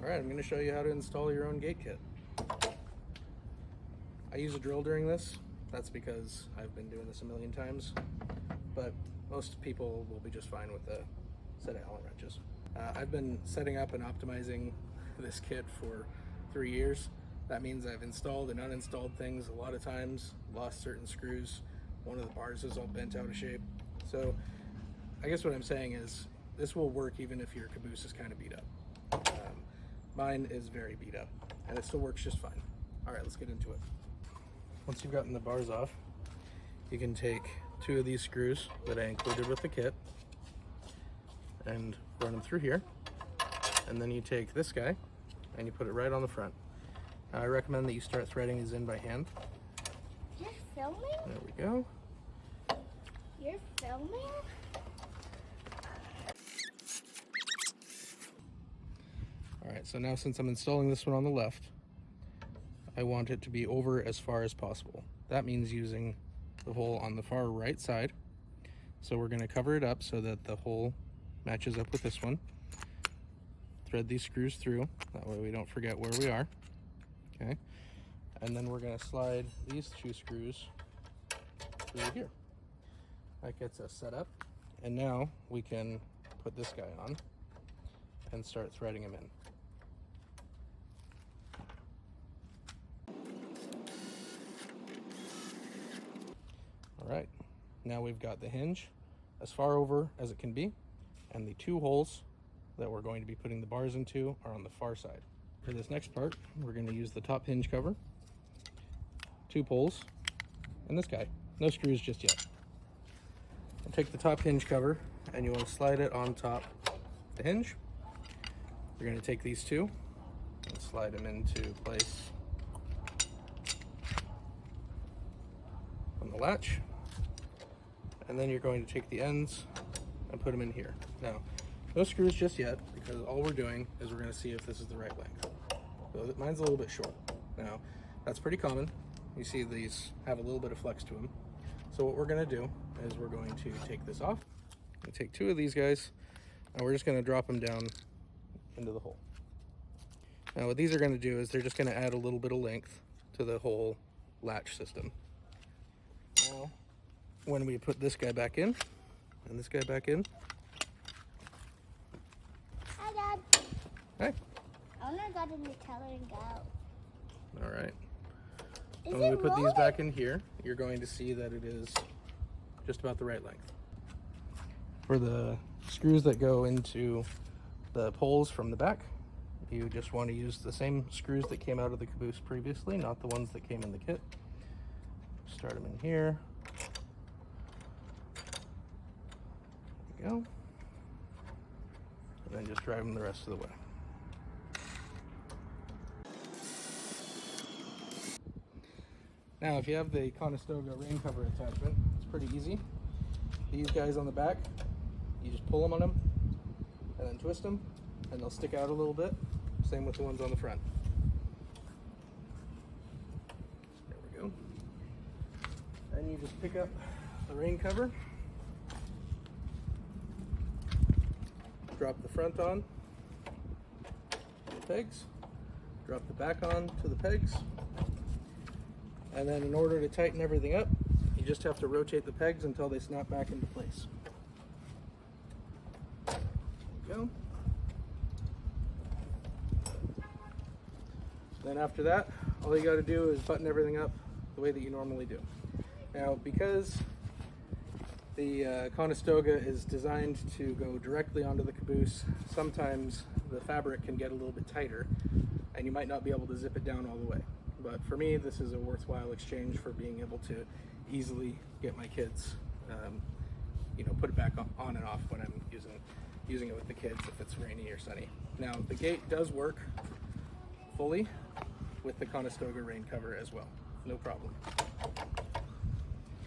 Alright, I'm going to show you how to install your own gate kit. I use a drill during this. That's because I've been doing this a million times, but most people will be just fine with a set of Allen wrenches. I've been setting up and optimizing this kit for 3 years. That means I've installed and uninstalled things a lot of times, lost certain screws, one of the bars is all bent out of shape. So I guess what I'm saying is this will work even if your caboose is kind of beat up. Mine is very beat up and it still works just fine. All right, let's get into it. Once you've gotten the bars off, you can take 2 of these screws that I included with the kit and run them through here. And then you take this guy and you put it right on the front. Now, I recommend that you start threading these in by hand. You're filming? There we go. You're filming? Alright, so now since I'm installing this one on the left, I want it to be over as far as possible. That means using the hole on the far right side. So we're going to cover it up so that the hole matches up with this one. Thread these screws through, that way we don't forget where we are. Okay, and then we're going to slide these 2 screws through here. That gets us set up, and now we can put this guy on and start threading him in. Alright, now we've got the hinge as far over as it can be, and the 2 holes that we're going to be putting the bars into are on the far side. For this next part, we're going to use the top hinge cover, 2 poles, and this guy. No screws just yet. I'll take the top hinge cover and you want to slide it on top the hinge. You're going to take these 2 and slide them into place on the latch. And then you're going to take the ends and put them in here. Now, no screws just yet, because all we're doing is we're going to see if this is the right length. So mine's a little bit short. Now, that's pretty common. You see these have a little bit of flex to them. So what we're going to do is we're going to take this off. We take 2 of these guys, and we're just going to drop them down into the hole. Now what these are going to do is they're just going to add a little bit of length to the whole latch system. Now, when we put this guy back in, and this guy back in. Hi, Dad. Hey. I want to go to Nutella and go. All right. Is When we it put rolling? these back in here, you're going to see that it is just about the right length. For the screws that go into the poles from the back, you just want to use the same screws that came out of the caboose previously, not the ones that came in the kit. Start them in here. There we go. And then just drive them the rest of the way. Now, if you have the Conestoga rain cover attachment, it's pretty easy. These guys on the back, you just pull them on them and then twist them, and they'll stick out a little bit. Same with the ones on the front. There we go. Then you just pick up the rain cover, drop the front on the pegs, drop the back on to the pegs, and then in order to tighten everything up, you just have to rotate the pegs until they snap back into place. There we go. Then after that, all you got to do is button everything up the way that you normally do. Now, because the Conestoga is designed to go directly onto the caboose, sometimes the fabric can get a little bit tighter and you might not be able to zip it down all the way. But for me, this is a worthwhile exchange for being able to easily get my kids, put it back on and off when I'm using it with the kids if it's rainy or sunny. Now, the gate does work fully with the Conestoga rain cover as well, no problem.